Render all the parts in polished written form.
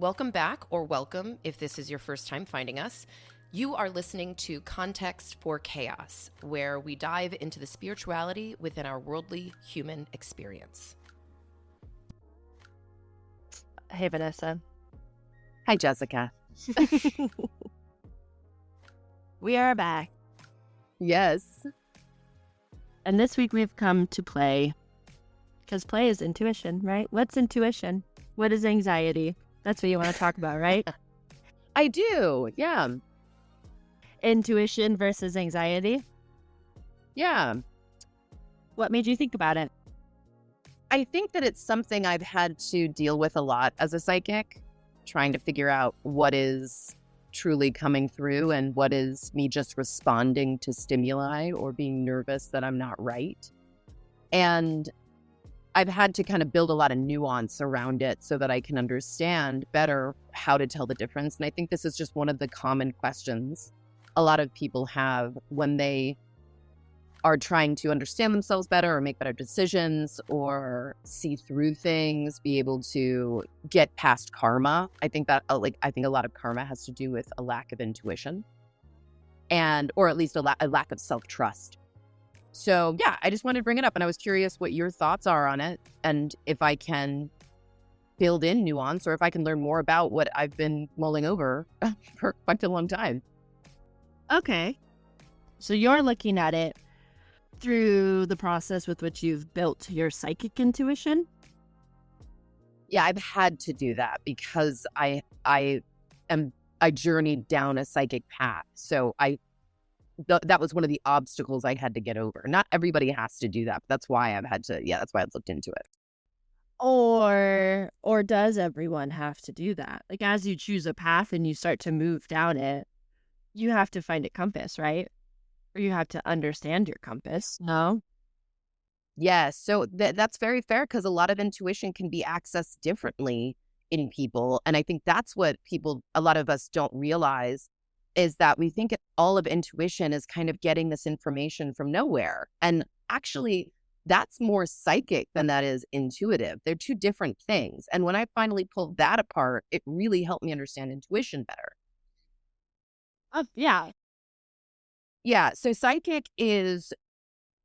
Welcome back, or welcome if this is your first time finding us. You are listening to Context for Chaos, where we dive into the spirituality within our worldly human experience. Hey, Vanessa. Hi, Jessica. We are back. Yes. And this week we've come to play, because play is intuition, right? What's intuition? What is anxiety? That's what you want to talk about, right? I do. Yeah. Intuition versus anxiety. Yeah. What made you think about it? I think that it's something I've had to deal with a lot as a psychic, trying to figure out what is truly coming through and what is me just responding to stimuli or being nervous that I'm not right. And I've had to kind of build a lot of nuance around it so that I can understand better how to tell the difference. And I think this is just one of the common questions a lot of people have when they are trying to understand themselves better or make better decisions or see through things, be able to get past karma. I think that I think a lot of karma has to do with a lack of intuition or at least a lack of self-trust. So yeah, I just wanted to bring it up, and I was curious what your thoughts are on it and if I can build in nuance or if I can learn more about what I've been mulling over for quite a long time. Okay. So you're looking at it through the process with which you've built your psychic intuition? Yeah, I've had to do that because I journeyed down a psychic path. So that was one of the obstacles I had to get over. Not everybody has to do that, but that's why I've looked into it. Or does everyone have to do that? Like, as you choose a path and you start to move down it, you have to find a compass, right? Or you have to understand your compass. No? Yes. So that's very fair because a lot of intuition can be accessed differently in people. And I think that's what a lot of us don't realize is that we think all of intuition is kind of getting this information from nowhere. And actually, that's more psychic than that is intuitive. They're two different things. And when I finally pulled that apart, it really helped me understand intuition better. Yeah. Yeah. So psychic is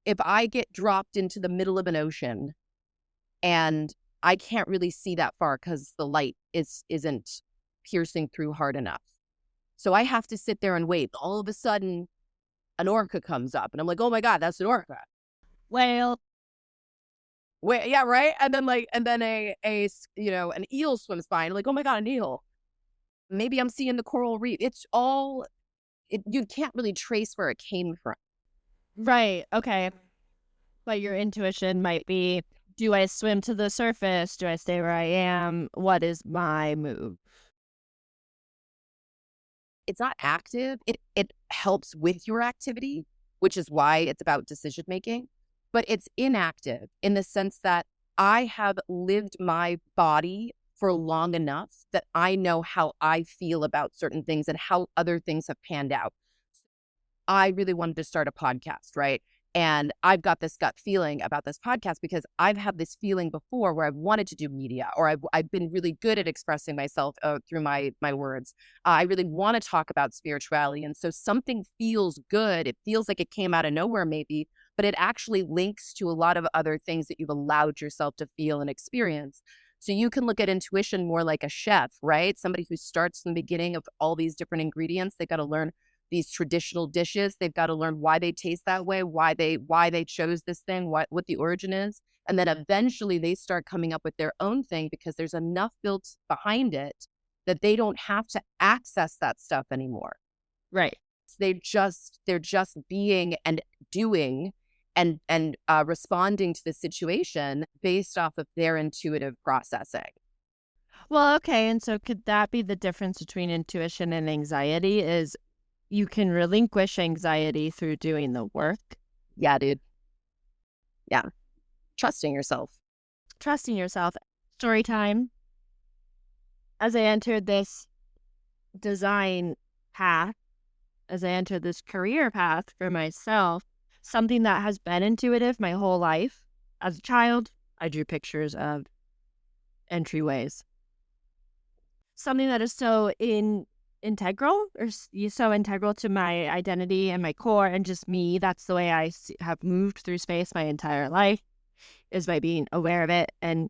if I get dropped into the middle of an ocean and I can't really see that far because the light isn't piercing through hard enough. So I have to sit there and wait. All of a sudden, an orca comes up, and I'm like, "Oh my god, that's an orca!" Whale. Wait, yeah, right. And then an eel swims by, and I'm like, "Oh my god, an eel!" Maybe I'm seeing the coral reef. You can't really trace where it came from. Right. Okay. But your intuition might be, do I swim to the surface? Do I stay where I am? What is my move? It's not active. It helps with your activity, which is why it's about decision making, but it's inactive in the sense that I have lived my body for long enough that I know how I feel about certain things and how other things have panned out. I really wanted to start a podcast, right? And I've got this gut feeling about this podcast because I've had this feeling before where I've wanted to do media or I've been really good at expressing myself through my words. I really want to talk about spirituality. And so something feels good. It feels like it came out of nowhere maybe, but it actually links to a lot of other things that you've allowed yourself to feel and experience. So you can look at intuition more like a chef, right? Somebody who starts from the beginning of all these different ingredients. They've got to learn these traditional dishes. They've got to learn why they taste that way, why they chose this thing, what the origin is. And then eventually they start coming up with their own thing because there's enough built behind it that they don't have to access that stuff anymore. Right. They're just being and doing and responding to the situation based off of their intuitive processing. Well, okay. And so could that be the difference between intuition and anxiety is you can relinquish anxiety through doing the work? Yeah, dude. Yeah. Trusting yourself. Trusting yourself. Story time. As I entered this design path, as I entered this career path for myself, something that has been intuitive my whole life. As a child, I drew pictures of entryways. something that is so integral or so integral to my identity and my core and just me. That's the way I have moved through space my entire life, is by being aware of it and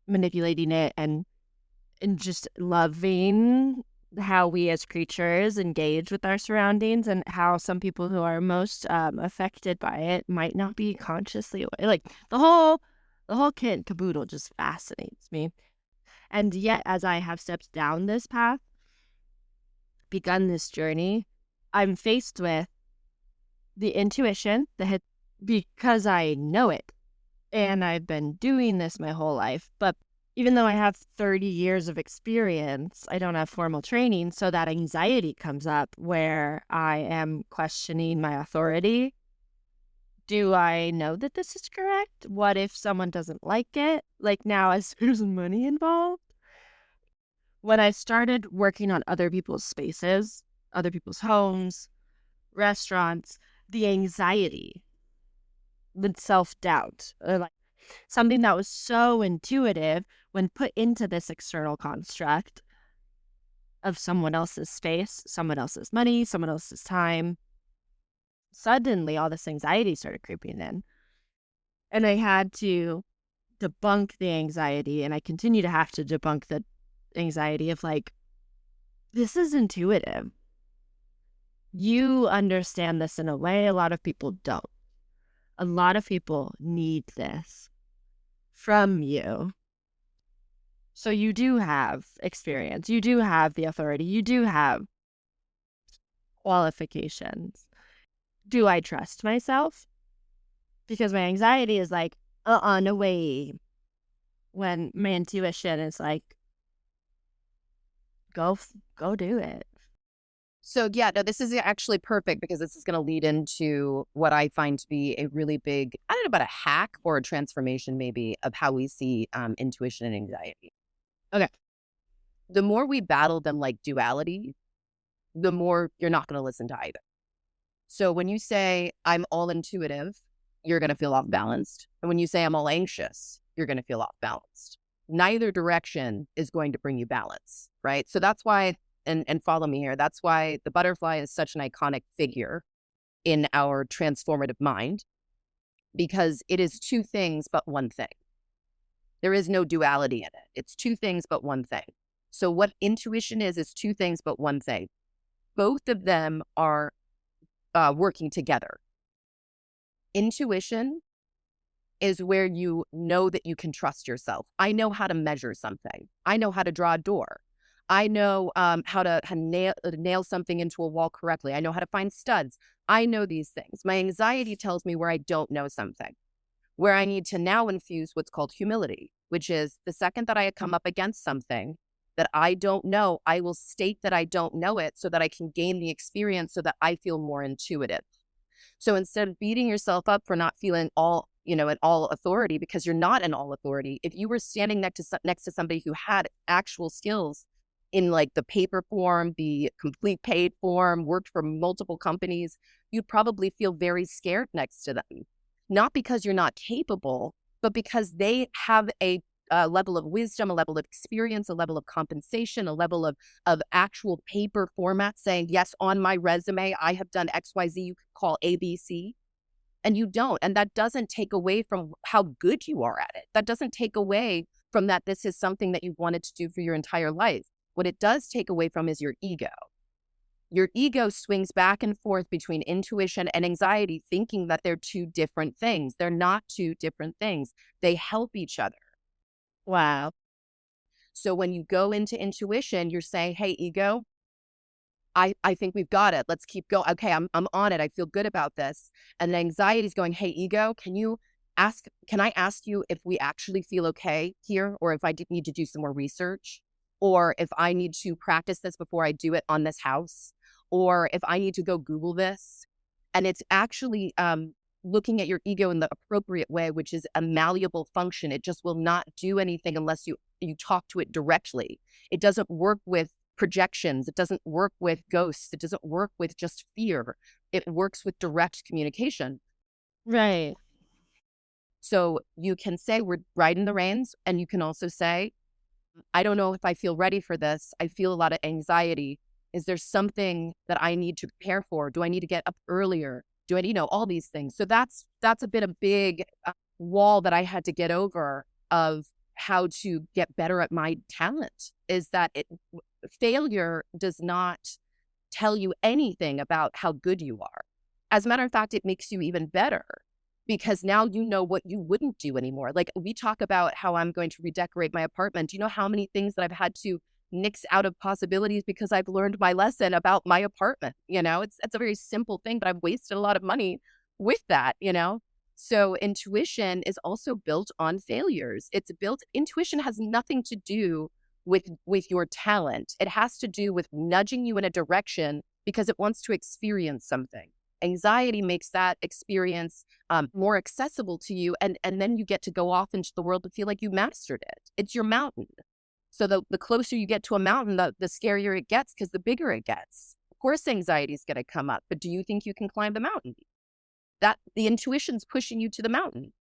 manipulating it and just loving how we as creatures engage with our surroundings, and how some people who are most affected by it might not be consciously aware. Like the whole kit and caboodle just fascinates me. And yet, as I have stepped down this path, begun this journey, I'm faced with the intuition that because I know it and I've been doing this my whole life. But even though I have 30 years of experience, I don't have formal training. So that anxiety comes up where I am questioning my authority. Do I know that this is correct? What if someone doesn't like it? Like, now, as there's money involved. When I started working on other people's spaces, other people's homes, restaurants, the anxiety, the self-doubt, like something that was so intuitive when put into this external construct of someone else's space, someone else's money, someone else's time, suddenly all this anxiety started creeping in. And I had to debunk the anxiety, and I continue to have to debunk the anxiety of like, this is intuitive. You understand this in a way a lot of people don't. A lot of people need this from you. So you do have experience. You do have the authority. You do have qualifications. Do I trust myself? Because my anxiety is like, no way. When my intuition is like, go do it. So yeah, no, this is actually perfect, because this is going to lead into what I find to be a really big, I don't know about a hack or a transformation maybe, of how we see intuition and anxiety. Okay. The more we battle them like duality, the more you're not going to listen to either. So when you say I'm all intuitive, you're going to feel off balanced. And when you say I'm all anxious, you're going to feel off balanced. Neither direction is going to bring you balance, right? So that's why, and follow me here, that's why the butterfly is such an iconic figure in our transformative mind, because it is two things but one thing. There is no duality in it. It's two things but one thing. So what intuition is two things but one thing. Both of them are working together. Intuition is where you know that you can trust yourself. I know how to measure something. I know how to draw a door. I know how to nail something into a wall correctly. I know how to find studs. I know these things. My anxiety tells me where I don't know something, where I need to now infuse what's called humility, which is the second that I come up against something that I don't know, I will state that I don't know it so that I can gain the experience, so that I feel more intuitive. So instead of beating yourself up for not feeling all, an all authority, because you're not an all authority. If you were standing next to somebody who had actual skills in like the paper form, the complete paid form, worked for multiple companies, you'd probably feel very scared next to them. Not because you're not capable, but because they have a level of wisdom, a level of experience, a level of compensation, a level of actual paper format saying, yes, on my resume, I have done XYZ, you could call ABC. And you don't. And that doesn't take away from how good you are at it. That doesn't take away from that this is something that you've wanted to do for your entire life. What it does take away from is your ego. Your ego swings back and forth between intuition and anxiety, thinking that they're two different things. They're not two different things. They help each other. Wow. So when you go into intuition, you're saying, hey, ego, I think we've got it. Let's keep going. Okay, I'm on it. I feel good about this. And the anxiety is going, hey, ego, can I ask you if we actually feel okay here, or if I need to do some more research, or if I need to practice this before I do it on this house, or if I need to go Google this. And it's actually looking at your ego in the appropriate way, which is a malleable function. It just will not do anything unless you talk to it directly. It doesn't work with projections. It doesn't work with ghosts. It doesn't work with just fear. It works with direct communication. Right. So you can say, we're riding the reins, and you can also say, I don't know if I feel ready for this. I feel a lot of anxiety. Is there something that I need to prepare for? Do I need to get up earlier? Do I, all these things. So that's a bit of big wall that I had to get over of how to get better at my talent, is that failure does not tell you anything about how good you are. As a matter of fact, it makes you even better, because now you know what you wouldn't do anymore. Like, we talk about how I'm going to redecorate my apartment. Do you know how many things that I've had to nix out of possibilities because I've learned my lesson about my apartment? It's a very simple thing, but I've wasted a lot of money with that. So intuition is also built on failures. Intuition has nothing to do with your talent. It has to do with nudging you in a direction because it wants to experience something. Anxiety makes that experience more accessible to you, and then you get to go off into the world to feel like you mastered it. It's your mountain. So the closer you get to a mountain, the scarier it gets, because the bigger it gets. Of course, anxiety is going to come up, but do you think you can climb the mountain? That the intuition's pushing you to the mountain.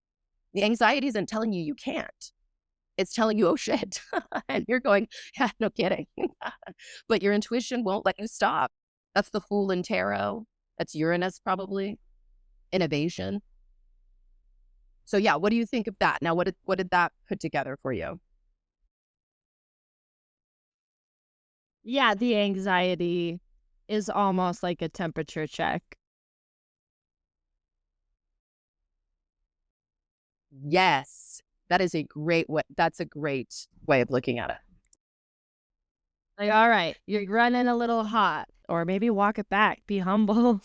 The anxiety isn't telling you you can't. It's telling you, oh shit. And you're going, yeah, no kidding. But your intuition won't let you stop. That's the Fool in tarot. That's Uranus, probably. Innovation. So yeah, what do you think of that? Now, what did that put together for you? Yeah, the anxiety is almost like a temperature check. Yes, that's a great way of looking at it. Like, all right, you're running a little hot, or maybe walk it back, be humble.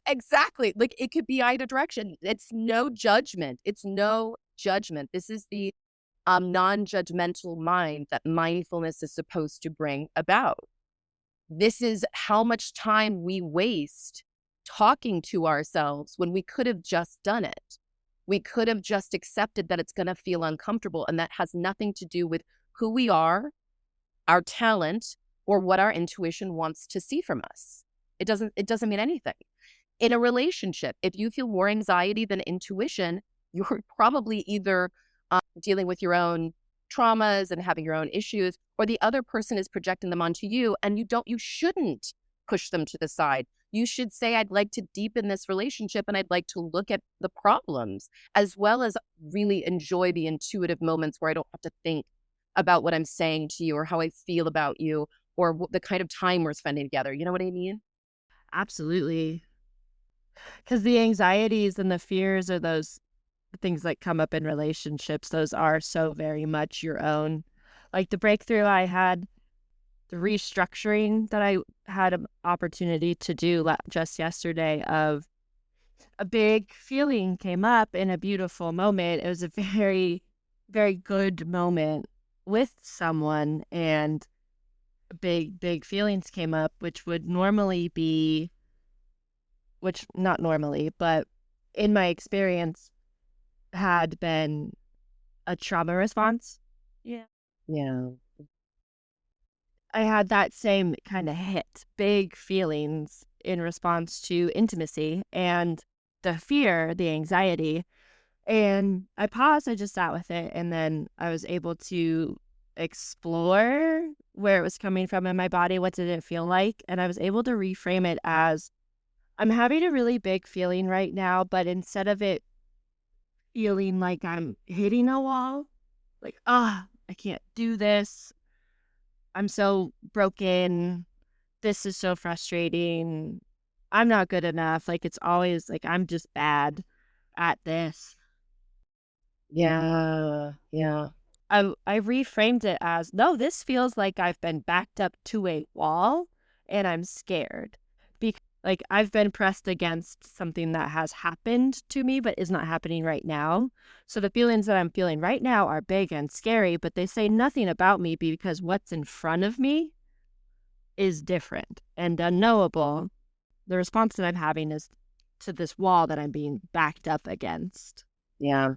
Exactly. Like, it could be either direction. It's no judgment. This is the non-judgmental mind that mindfulness is supposed to bring about. This is how much time we waste talking to ourselves when we could have just done it. We could have just accepted that it's going to feel uncomfortable, and that has nothing to do with who we are, our talent, or what our intuition wants to see from us. It doesn't mean anything. In a relationship, if you feel more anxiety than intuition, you're probably either dealing with your own traumas and having your own issues, or the other person is projecting them onto you, and you shouldn't push them to the side. You should say, I'd like to deepen this relationship, and I'd like to look at the problems, as well as really enjoy the intuitive moments where I don't have to think about what I'm saying to you or how I feel about you or the kind of time we're spending together. You know what I mean? Absolutely. Because the anxieties and the fears are those things that come up in relationships. Those are so very much your own. Like the breakthrough I had, the restructuring that I had an opportunity to do just yesterday, of a big feeling came up in a beautiful moment. It was a very, very good moment with someone, and big feelings came up, which would normally be, which not normally, but in my experience had been a trauma response. Yeah. Yeah. I had that same kind of hit, big feelings in response to intimacy and the fear, the anxiety. And I paused, I just sat with it, and then I was able to explore where it was coming from in my body. What did it feel like? And I was able to reframe it as, I'm having a really big feeling right now, but instead of it feeling like I'm hitting a wall, like, I can't do this, I'm so broken, this is so frustrating, I'm not good enough, like, it's always like I'm just bad at this. Yeah. Yeah. I reframed it as, no, this feels like I've been backed up to a wall and I'm scared. Because, like, I've been pressed against something that has happened to me but is not happening right now. So the feelings that I'm feeling right now are big and scary, but they say nothing about me because what's in front of me is different and unknowable. The response that I'm having is to this wall that I'm being backed up against. Yeah.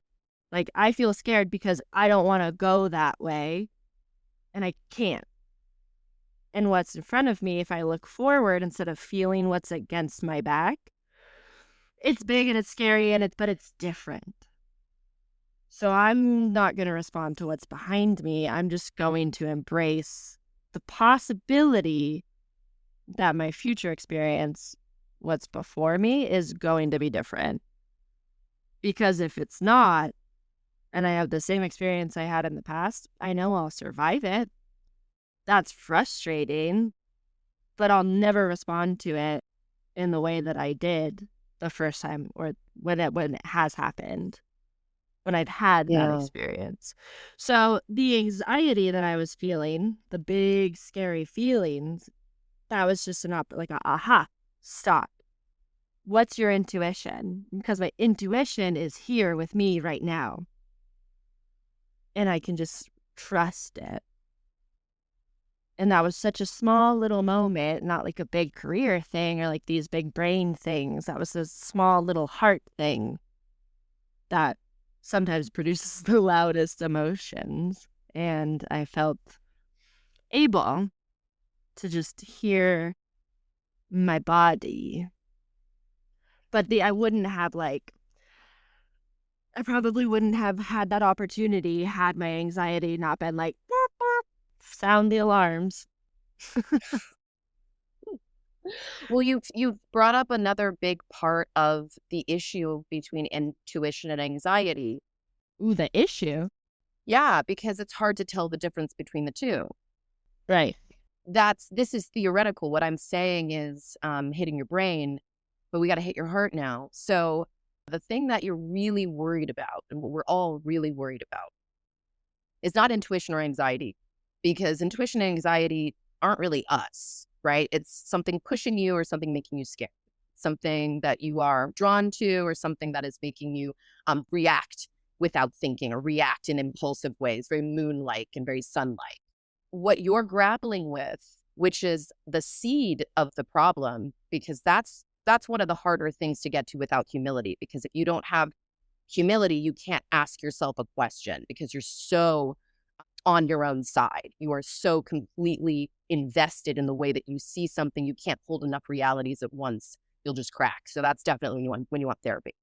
Like, I feel scared because I don't want to go that way, and I can't. And what's in front of me, if I look forward instead of feeling what's against my back, it's big and it's scary, but it's different. So I'm not going to respond to what's behind me. I'm just going to embrace the possibility that my future experience, what's before me, is going to be different. Because if it's not, and I have the same experience I had in the past, I know I'll survive it. That's frustrating, but I'll never respond to it in the way that I did the first time, or when it has happened, when I've had that Yeah. experience. So the anxiety that I was feeling, the big scary feelings, that was just like a aha, stop. What's your intuition? Because my intuition is here with me right now, and I can just trust it. And that was such a small little moment, not like a big career thing or like these big brain things. That was a small little heart thing that sometimes produces the loudest emotions. And I felt able to just hear my body. But I wouldn't have I probably wouldn't have had that opportunity had my anxiety not been like, "Boop, boop," sound the alarms. Well, you've brought up another big part of the issue between intuition and anxiety. Ooh, the issue. Yeah, because it's hard to tell the difference between the two. Right. This is theoretical. What I'm saying is hitting your brain, but we got to hit your heart now. So the thing that you're really worried about, and what we're all really worried about, is not intuition or anxiety, because intuition and anxiety aren't really us, right? It's something pushing you or something making you scared, something that you are drawn to or something that is making you react without thinking or react in impulsive ways, very moon-like and very sun-like. What you're grappling with, which is the seed of the problem, because that's one of the harder things to get to without humility, because if you don't have humility, you can't ask yourself a question because you're so on your own side. You are so completely invested in the way that you see something. You can't hold enough realities at once. You'll just crack. So that's definitely when you want therapy.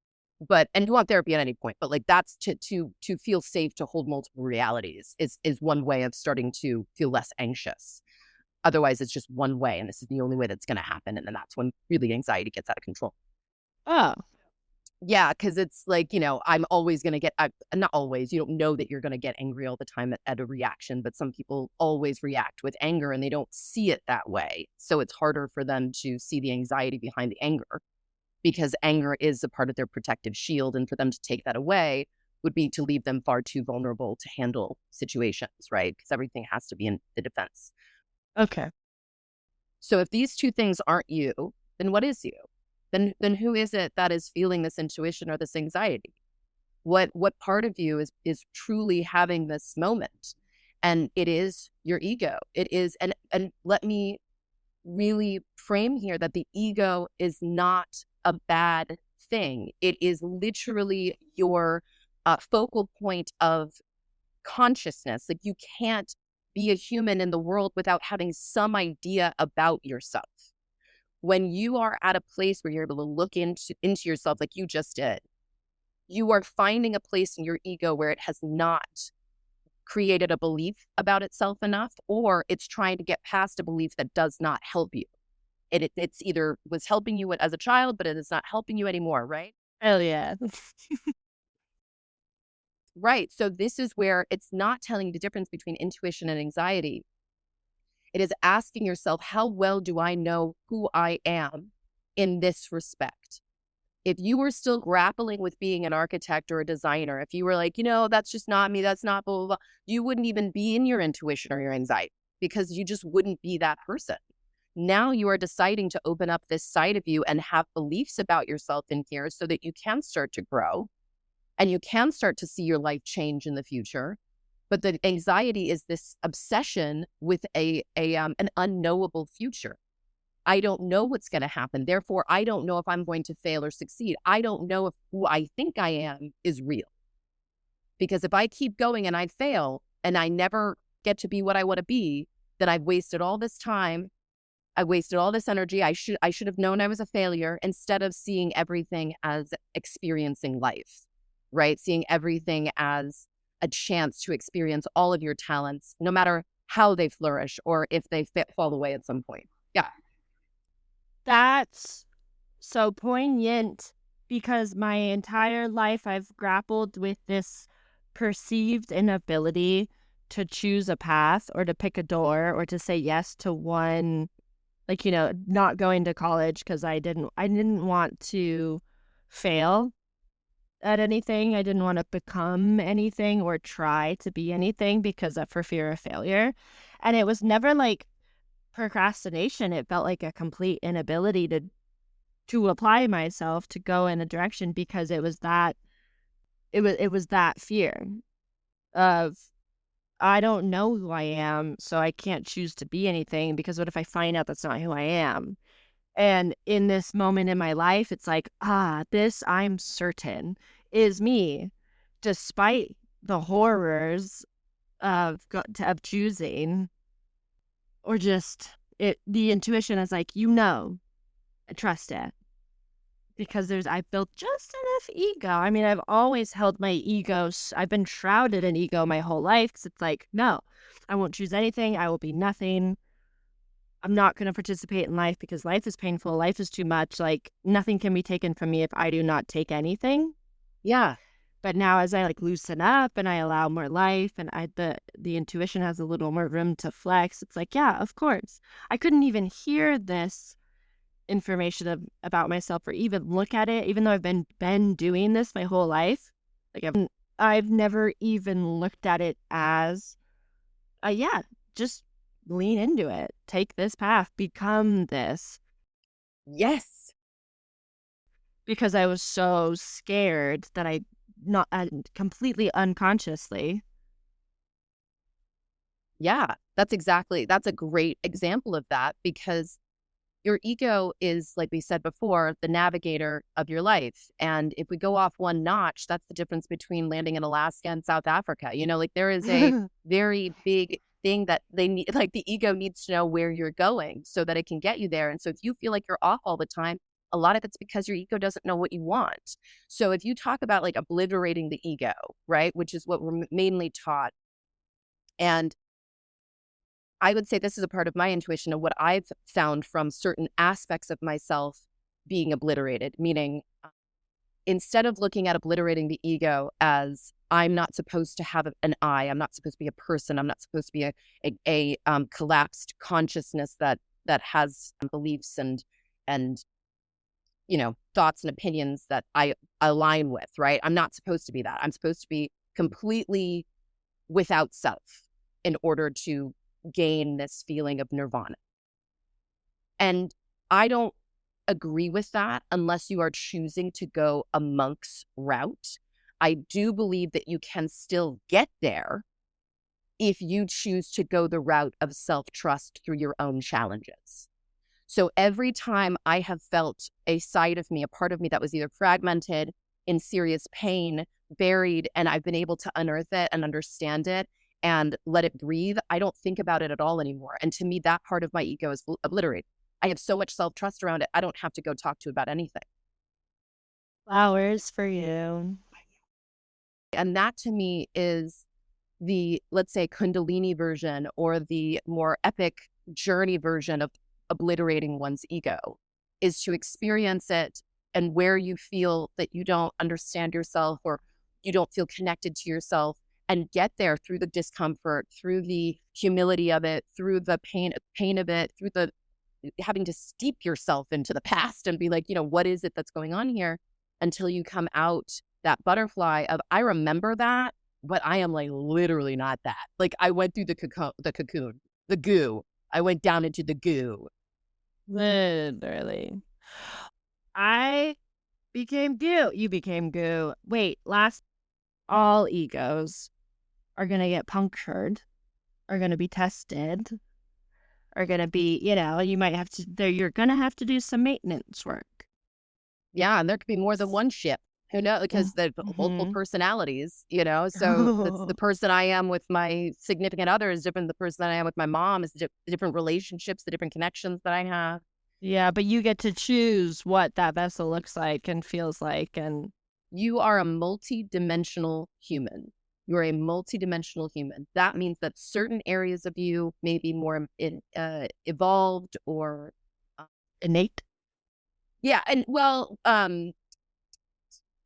And you want therapy at any point, but like that's to feel safe to hold multiple realities is one way of starting to feel less anxious. Otherwise, it's just one way, and this is the only way that's going to happen. And then that's when really anxiety gets out of control. Oh, Yeah, because it's like, I'm always going to not always, you don't know that you're going to get angry all the time at a reaction, but some people always react with anger and they don't see it that way. So it's harder for them to see the anxiety behind the anger, because anger is a part of their protective shield. And for them to take that away would be to leave them far too vulnerable to handle situations, right? Because everything has to be in the defense. okay. So if these two things aren't you, then what is you? Then who is it that is feeling this intuition or this anxiety? What part of you is truly having this moment? And it is your ego. It is, and let me really frame here that the ego is not a bad thing. It is literally your focal point of consciousness. Like, you can't be a human in the world without having some idea about yourself. When you are at a place where you're able to look into yourself like you just did, you are finding a place in your ego where it has not created a belief about itself enough, or it's trying to get past a belief that does not help you. It's either was helping you as a child, but it is not helping you anymore, right? Hell yeah. Right. So this is where it's not telling the difference between intuition and anxiety. It is asking yourself, how well do I know who I am in this respect? If you were still grappling with being an architect or a designer, if you were like, that's just not me, that's not blah, blah, blah, you wouldn't even be in your intuition or your anxiety, because you just wouldn't be that person. Now you are deciding to open up this side of you and have beliefs about yourself in here so that you can start to grow and you can start to see your life change in the future. But the anxiety is this obsession with an unknowable future. I don't know what's going to happen. Therefore, I don't know if I'm going to fail or succeed. I don't know if who I think I am is real. Because if I keep going and I fail and I never get to be what I want to be, then I've wasted all this time. I wasted all this energy. I should have known I was a failure, instead of seeing everything as experiencing life. right? Seeing everything as a chance to experience all of your talents, no matter how they flourish or if they fall away at some point. Yeah. That's so poignant because my entire life I've grappled with this perceived inability to choose a path or to pick a door or to say yes to one, like, not going to college because I didn't want to fail at anything. I didn't want to become anything or try to be anything because of for fear of failure. And it was never like procrastination. It felt like a complete inability to apply myself to go in a direction because it was that fear of I don't know who I am, so I can't choose to be anything because what if I find out that's not who I am? And in this moment in my life, it's like, this I'm certain is me, despite the horrors of choosing or just it. The intuition is like, trust it because I've built just enough ego. I mean, I've always held my ego. I've been shrouded in ego my whole life because it's like, no, I won't choose anything. I will be nothing. I'm not going to participate in life because life is painful. Life is too much. Like nothing can be taken from me if I do not take anything. Yeah. But now as I like loosen up and I allow more life and the intuition has a little more room to flex, it's like, yeah, of course. I couldn't even hear this information about myself or even look at it, even though I've been doing this my whole life. Like I've never even looked at it as, yeah, just lean into it, take this path, become this, Yes. because I was so scared that I not completely unconsciously. Yeah. That's a great example of that because your ego is, like we said before, the navigator of your life. And if we go off one notch, that's the difference between landing in Alaska and South Africa. Like there is a very big thing that they need, like the ego needs to know where you're going so that it can get you there. And so if you feel like you're off all the time, a lot of it's because your ego doesn't know what you want. So if you talk about like obliterating the ego, right, which is what we're mainly taught. And I would say this is a part of my intuition of what I've found from certain aspects of myself being obliterated, meaning instead of looking at obliterating the ego as I'm not supposed to have an I, I'm not supposed to be a person, I'm not supposed to be a collapsed consciousness that has beliefs and thoughts and opinions that I align with, right? I'm not supposed to be that. I'm supposed to be completely without self in order to gain this feeling of nirvana. And I don't agree with that unless you are choosing to go a monk's route. I do believe that you can still get there if you choose to go the route of self-trust through your own challenges. So every time I have felt a side of me, a part of me that was either fragmented, in serious pain, buried, and I've been able to unearth it and understand it and let it breathe, I don't think about it at all anymore. And to me, that part of my ego is obliterated. I have so much self-trust around it, I don't have to go talk to about anything. Flowers for you. And that to me is the, let's say, Kundalini version or the more epic journey version of obliterating one's ego, is to experience it and where you feel that you don't understand yourself or you don't feel connected to yourself, and get there through the discomfort, through the humility of it, through the pain of it, through the having to steep yourself into the past and be like, what is it that's going on here, until you come out that butterfly of, I remember that, but I am like literally not that. Like I went through the cocoon, the goo. I went down into the goo. Literally. I became goo. You became goo. Wait, all egos are going to get punctured, are going to be tested, are going to be, you might have to, you're going to have to do some maintenance work. Yeah, and there could be more than one ship. Who knows? Because there's multiple personalities, So the person I am with my significant other is different than the person that I am with my mom. Is the different relationships, the different connections that I have. Yeah, but you get to choose what that vessel looks like and feels like. And You are a multi-dimensional human. You're a multi-dimensional human. That means that certain areas of you may be more evolved or Innate. yeah, and well,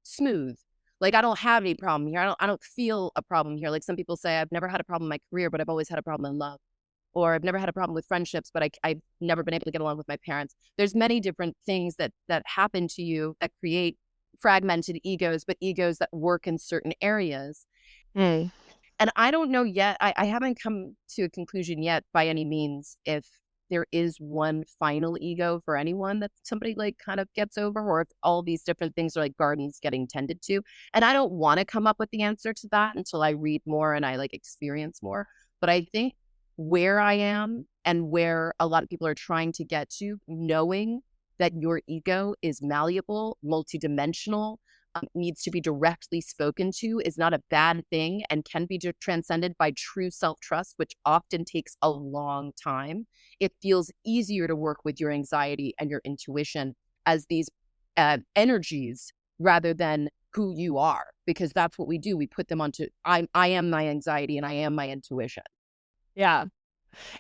smooth. Like I don't have any problem here. I don't feel a problem here. Like some people say, I've never had a problem in my career, but I've always had a problem in love. Or I've never had a problem with friendships, but I've never been able to get along with my parents. There's many different things that happen to you that create fragmented egos, but egos that work in certain areas. Mm. And I don't know yet. I haven't come to a conclusion yet by any means if there is one final ego for anyone that somebody like kind of gets over, or if all these different things are like gardens getting tended to. And I don't want to come up with the answer to that until I read more and I like experience more. But I think where I am and where a lot of people are trying to get to, knowing that your ego is malleable, multidimensional, needs to be directly spoken to is not a bad thing and can be transcended by true self-trust, which often takes a long time. It feels easier to work with your anxiety and your intuition as these energies rather than who you are, because that's what we do. We put them onto, I am my anxiety and I am my intuition. Yeah.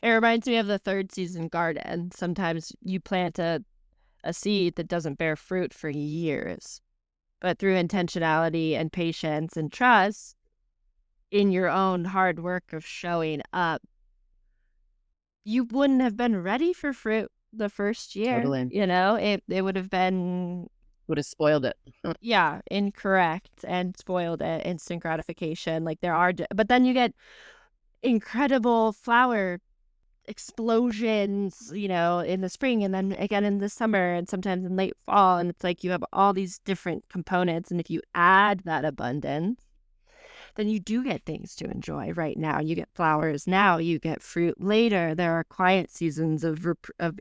It reminds me of the third season garden. Sometimes you plant a seed that doesn't bear fruit for years. But through intentionality and patience and trust in your own hard work of showing up, you wouldn't have been ready for fruit the first year. Totally. You know, it would have been, Would have spoiled it. yeah, incorrect and spoiled it, instant gratification. Like there are, but then you get incredible flower explosions, you know, in the spring and then again in the summer and sometimes in late fall. And it's like you have all these different components. And if you add that abundance, then you do get things to enjoy right now. You get flowers now, you get fruit later. There are quiet seasons of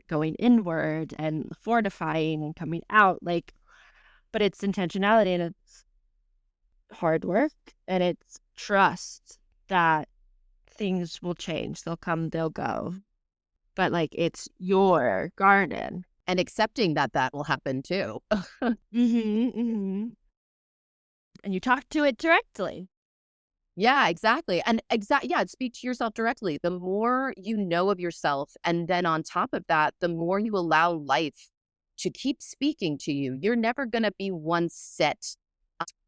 going inward and fortifying and coming out. Like, but it's intentionality and it's hard work and it's trust that things will change. They'll come, they'll go. But like it's your garden. And accepting that that will happen too. And you talk to it directly. Yeah, exactly. And yeah, speak to yourself directly. The more you know of yourself, and then on top of that, the more you allow life to keep speaking to you. You're never going to be one set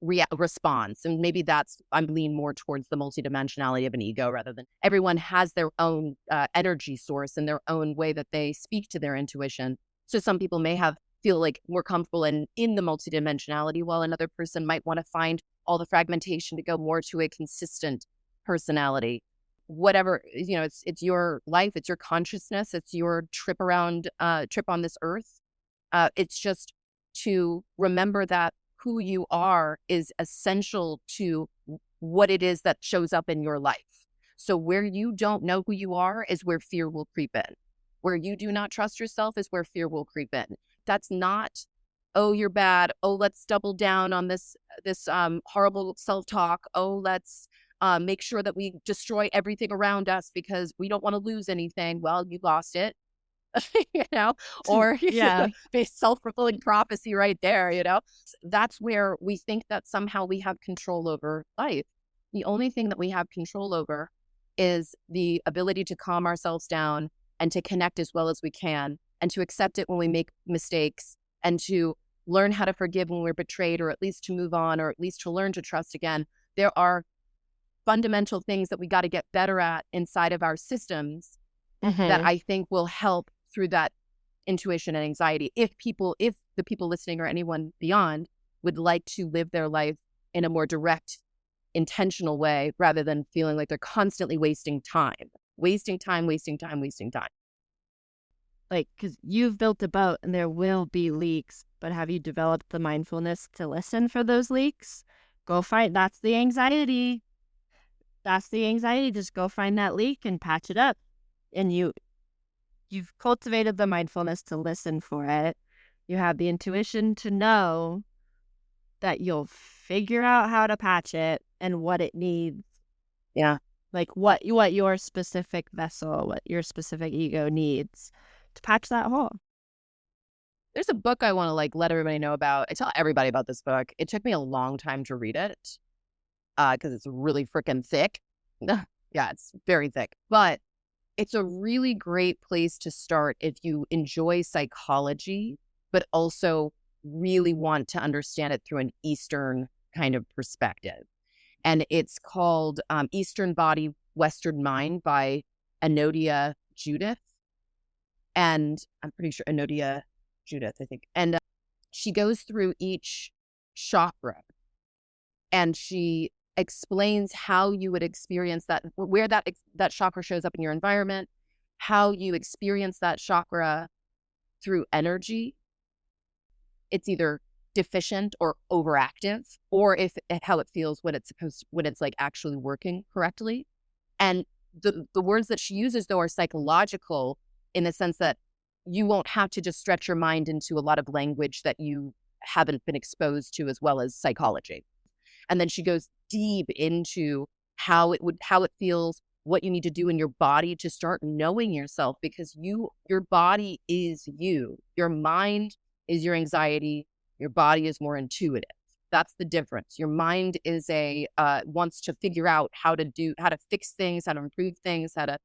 response. And maybe I'm leaning more towards the multidimensionality of an ego rather than everyone has their own energy source and their own way that they speak to their intuition. So some people may feel like more comfortable in the multidimensionality, while another person might want to find all the fragmentation to go more to a consistent personality. Whatever, you know, it's your life, it's your consciousness, it's your trip on this earth. It's just to remember that who you are is essential to what it is that shows up in your life. So where you don't know who you are is where fear will creep in. Where you do not trust yourself is where fear will creep in. That's not, oh, you're bad. Oh, let's double down on this horrible self-talk. Oh, let's make sure that we destroy everything around us because we don't want to lose anything. Well, you lost it. You know, or yeah, self-fulfilling prophecy right there, you know. That's where we think that somehow we have control over life. The only thing that we have control over is the ability to calm ourselves down and to connect as well as we can and to accept it when we make mistakes and to learn how to forgive when we're betrayed, or at least to move on, or at least to learn to trust again. There are fundamental things that we got to get better at inside of our systems that I think will help through that intuition and anxiety. If the people listening or anyone beyond would like to live their life in a more direct, intentional way, rather than feeling like they're constantly wasting time. Like, because you've built a boat and there will be leaks, but have you developed the mindfulness to listen for those leaks? Go find, that's the anxiety. Just go find that leak and patch it up. And you've cultivated the mindfulness to listen for it. You have the intuition to know that you'll figure out how to patch it and what it needs. Yeah. Like what your specific vessel, what your specific ego needs to patch that hole. There's a book I want to like let everybody know about. I tell everybody about this book. It took me a long time to read it because it's really freaking thick. Yeah, it's very thick, but it's a really great place to start if you enjoy psychology, but also really want to understand it through an Eastern kind of perspective. And it's called Eastern Body, Western Mind by Anodia Judith. And I'm pretty sure Anodia Judith, I think. And she goes through each chakra and she explains how you would experience that, where that chakra shows up in your environment, how you experience that chakra through energy. It's either deficient or overactive, or how it feels when it's like actually working correctly. And the words that she uses though are psychological in the sense that you won't have to just stretch your mind into a lot of language that you haven't been exposed to as well as psychology. And then she goes deep into how it feels, what you need to do in your body to start knowing yourself, because your body is you. Your mind is your anxiety. Your body is more intuitive. That's the difference. Your mind is wants to figure out how to fix things, how to improve things, how to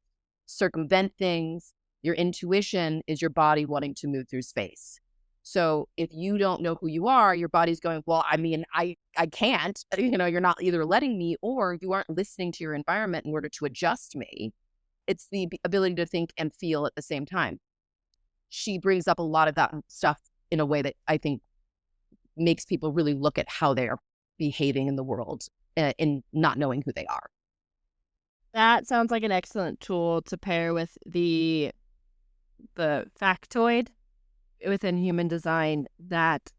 circumvent things. Your intuition is your body wanting to move through space. So if you don't know who you are, your body's going, well, I mean, I can't, you're not either letting me or you aren't listening to your environment in order to adjust me. It's the ability to think and feel at the same time. She brings up a lot of that stuff in a way that I think makes people really look at how they are behaving in the world in not knowing who they are. That sounds like an excellent tool to pair with the factoid within human design that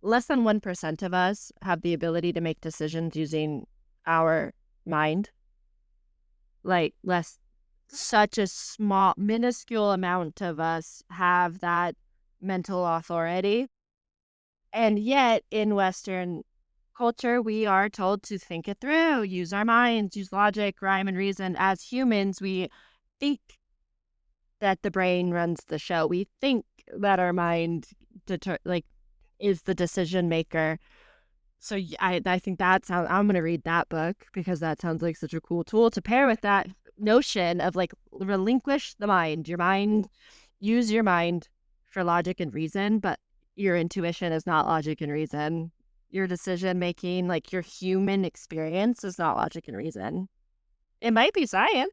less than 1% of us have the ability to make decisions using our mind. Like such a small, minuscule amount of us have that mental authority. And yet in Western culture, we are told to think it through, use our minds, use logic, rhyme, and reason. As humans, we think that the brain runs the show. We think that our mind is the decision maker. So I think I'm going to read that book because that sounds like such a cool tool to pair with that notion of like relinquish the mind. Use your mind for logic and reason, but your intuition is not logic and reason. Your decision making, like your human experience, is not logic and reason. It might be science.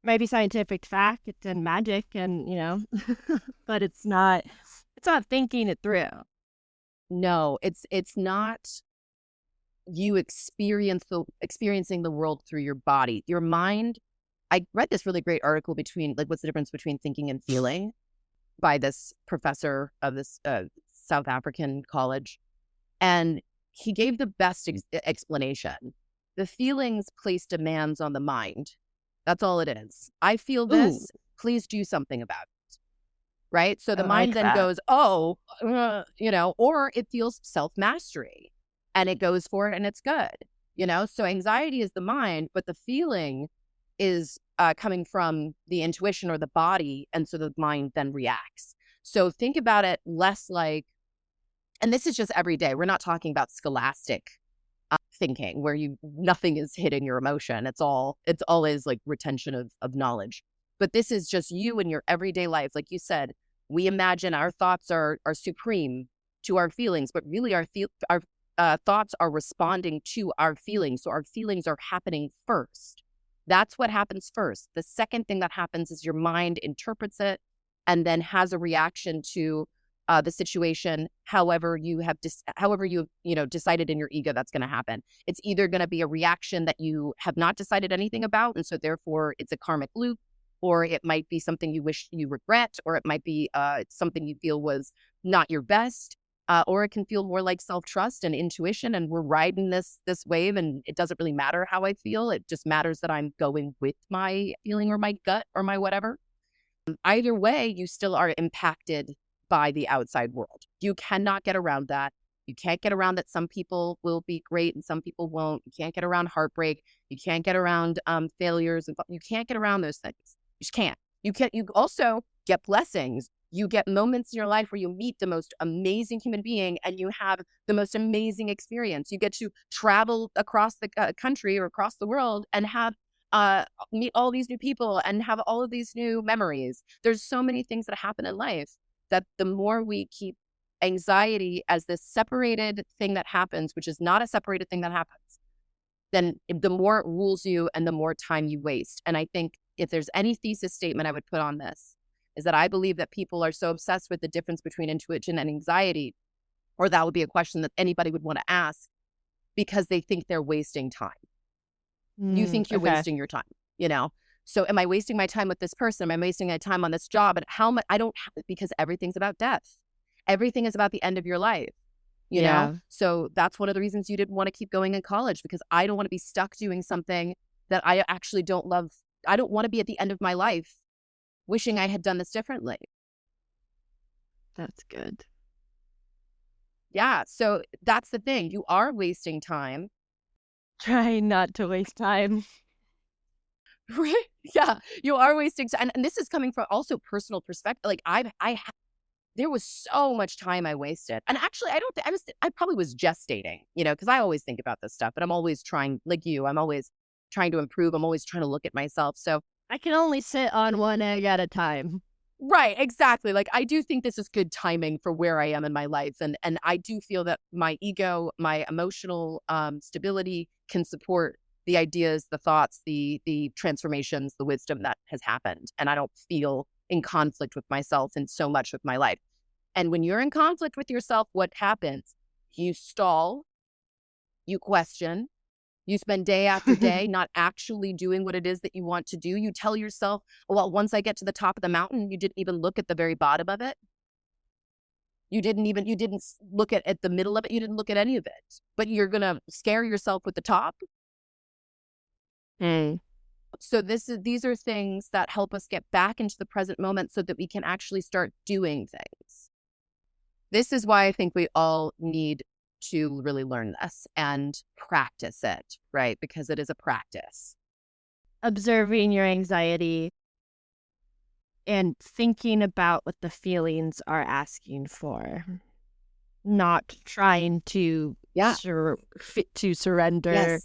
Might be scientific fact and magic and, but it's not thinking it through. No, it's not you experiencing the world through your body. Your mind, I read this really great article between what's the difference between thinking and feeling by this professor of this South African college. And he gave the best explanation. The feelings place demands on the mind. That's all it is. I feel this. Ooh. Please do something about it. Right? So the mind then goes, or it feels self-mastery and it goes for it and it's good. So anxiety is the mind, but the feeling is coming from the intuition or the body. And so the mind then reacts. So think about it less like, and this is just every day. We're not talking about scholastic thinking where nothing is hidden your emotion. It's all is like retention of knowledge. But this is just you in your everyday life. Like you said, we imagine our thoughts are supreme to our feelings, but really our thoughts are responding to our feelings. So our feelings are happening first. That's what happens first. The second thing that happens is your mind interprets it and then has a reaction to the situation. However you have decided in your ego that's going to happen. It's either going to be a reaction that you have not decided anything about, and so therefore it's a karmic loop, or it might be something you wish you regret, or it might be something you feel was not your best, or it can feel more like self-trust and intuition, and we're riding this wave, and it doesn't really matter how I feel. It just matters that I'm going with my feeling or my gut or my whatever. Either way, you still are impacted by the outside world. You cannot get around that. You can't get around that some people will be great and some people won't. You can't get around heartbreak. You can't get around failures. You can't get around those things. You just can't. You also get blessings. You get moments in your life where you meet the most amazing human being and you have the most amazing experience. You get to travel across the country or across the world and have meet all these new people and have all of these new memories. There's so many things that happen in life that the more we keep anxiety as this separated thing that happens, which is not a separated thing that happens, then the more it rules you and the more time you waste. And I think if there's any thesis statement I would put on this, is that I believe that people are so obsessed with the difference between intuition and anxiety, or that would be a question that anybody would want to ask because they think they're wasting time. You think you're wasting your time, you know? So am I wasting my time with this person? Am I wasting my time on this job? And how much? I don't, because everything's about death. Everything is about the end of your life, you know? So that's one of the reasons you didn't want to keep going in college, because I don't want to be stuck doing something that I actually don't love. I don't want to be at the end of my life wishing I had done this differently. That's good. Yeah. So that's the thing. You are wasting time. Try not to waste time. Right? Yeah. You are wasting time. And this is coming from also personal perspective. Like there was so much time I wasted. And actually, I probably was gestating, you know, because I always think about this stuff, but I'm always trying, like you, I'm always trying to improve. I'm always trying to look at myself. So I can only sit on one egg at a time. right, exactly. Like I do think this is good timing for where I am in my life. And I do feel that my ego, my emotional stability can support the ideas, the thoughts, the transformations, the wisdom that has happened. And I don't feel in conflict with myself and so much with my life. And when you're in conflict with yourself, what happens? You stall, you question, you spend day after day not actually doing what it is that you want to do. You tell yourself, well, once I get to the top of the mountain, you didn't even look at the very bottom of it. You didn't look at the middle of it. You didn't look at any of it, but you're going to scare yourself with the top. So these are things that help us get back into the present moment so that we can actually start doing things. This is why I think we all need to really learn this and practice it, right? Because it is a practice. Observing your anxiety and thinking about what the feelings are asking for. Not trying to surrender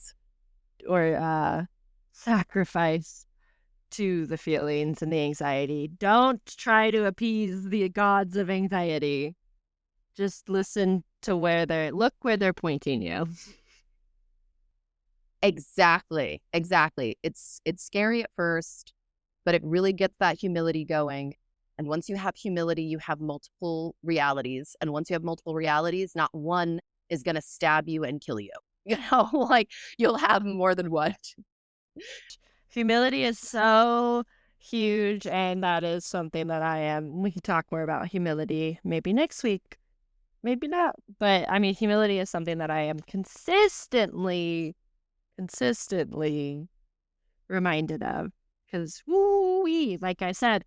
or sacrifice to the feelings and the anxiety. Don't try to appease the gods of anxiety. Just listen to where they're pointing you. Exactly. It's scary at first, but it really gets that humility going. And once you have humility, you have multiple realities. And once you have multiple realities, not one is going to stab you and kill you. You know, like you'll have more than one. Humility is so huge, and that is something that we can talk more about humility maybe next week. Maybe not. But I mean, humility is something that I am consistently reminded of. Because, like I said,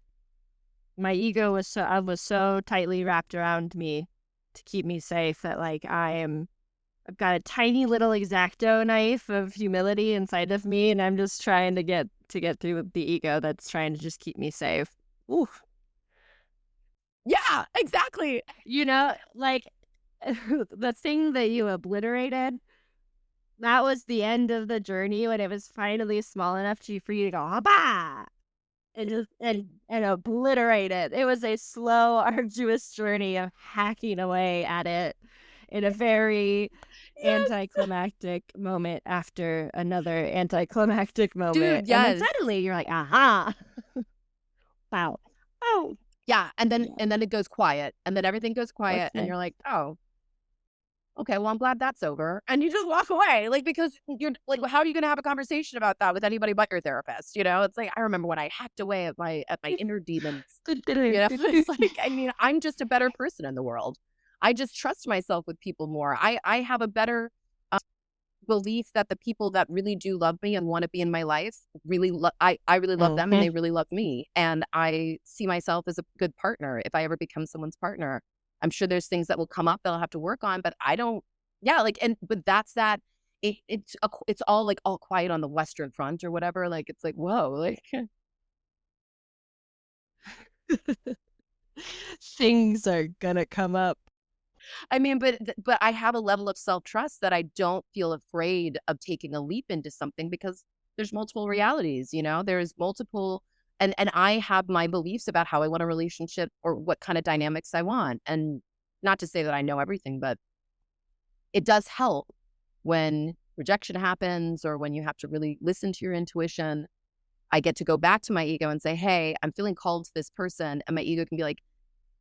my ego was so tightly wrapped around me to keep me safe that like I've got a tiny little X-Acto knife of humility inside of me, and I'm just trying to get through the ego that's trying to just keep me safe. Ooh. Yeah, exactly. You know, like the thing that you obliterated, that was the end of the journey when it was finally small enough for you to go, "Haba!" and obliterate it. It was a slow, arduous journey of hacking away at it in a very anticlimactic moment after another anticlimactic moment. Dude, yes. And then suddenly you're like, aha. Wow. Oh. Yeah. And then it goes quiet. And then everything goes quiet. And you're like, oh, okay, well, I'm glad that's over. And you just walk away. Like, because you're like, how are you going to have a conversation about that with anybody but your therapist? You know, it's like, I remember when I hacked away at my inner demons. You know, it's like, I mean, I'm just a better person in the world. I just trust myself with people more. I have a better belief that the people that really do love me and want to be in my life I really love them, and they really love me. And I see myself as a good partner if I ever become someone's partner. I'm sure there's things that will come up that I'll have to work on, but I don't, but that's that. It's all like all quiet on the Western Front or whatever. Like, it's like, whoa, like. Things are gonna come up. I mean, but I have a level of self-trust that I don't feel afraid of taking a leap into something because there's multiple realities, there's multiple, and I have my beliefs about how I want a relationship or what kind of dynamics I want. And not to say that I know everything, but it does help when rejection happens or when you have to really listen to your intuition. I get to go back to my ego and say, hey, I'm feeling called to this person. And my ego can be like,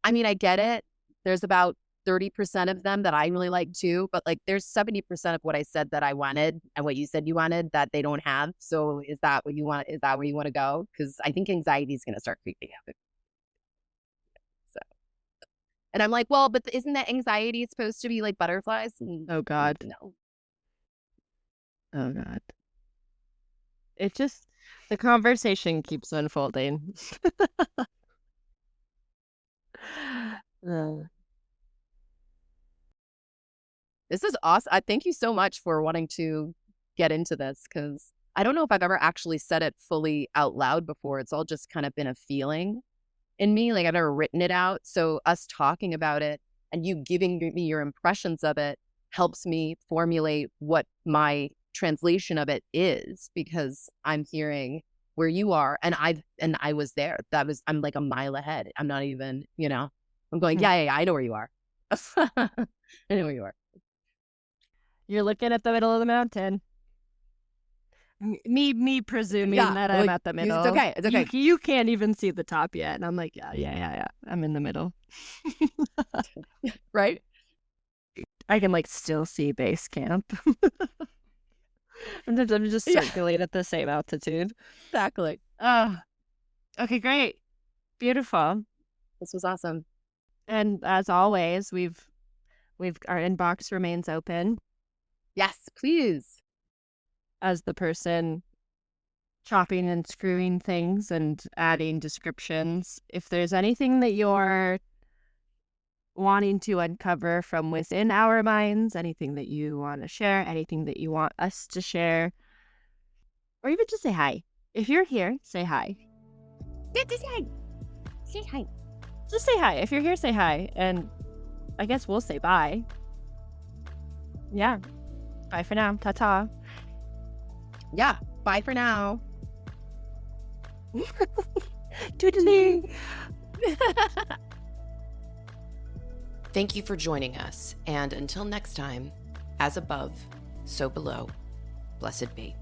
I mean, I get it. There's about 30% of them that I really like too, but like there's 70% of what I said that I wanted and what you said you wanted that they don't have. So is that what you want? Is that where you want to go? Because I think anxiety is going to start creeping up. So, and I'm like, well, but isn't that anxiety supposed to be like butterflies? Oh God. No. Oh God. It just, the conversation keeps unfolding. This is awesome. I thank you so much for wanting to get into this because I don't know if I've ever actually said it fully out loud before. It's all just kind of been a feeling in me. Like I've never written it out. So us talking about it and you giving me your impressions of it helps me formulate what my translation of it is, because I'm hearing where you are and I was there. I'm like a mile ahead. I'm not even, I'm going, yeah, I know where you are. I know where you are. You're looking at the middle of the mountain. Me presuming that I'm at the middle. It's okay. It's okay. You can't even see the top yet. And I'm like, yeah. I'm in the middle. Right? I can like still see base camp. I'm just circling at the same altitude. Exactly. Okay, great. Beautiful. This was awesome. And as always, our inbox remains open. Yes, please. As the person chopping and screwing things and adding descriptions, if there's anything that you're wanting to uncover from within our minds, anything that you want to share, anything that you want us to share, or even just say hi. If you're here, say hi. Yeah, just say hi. Say hi. Just say hi. If you're here, say hi. And I guess we'll say bye. Yeah. Bye for now. Ta-ta. Yeah. Bye for now. Toodaloo. Thank you for joining us. And until next time, as above, so below, blessed be.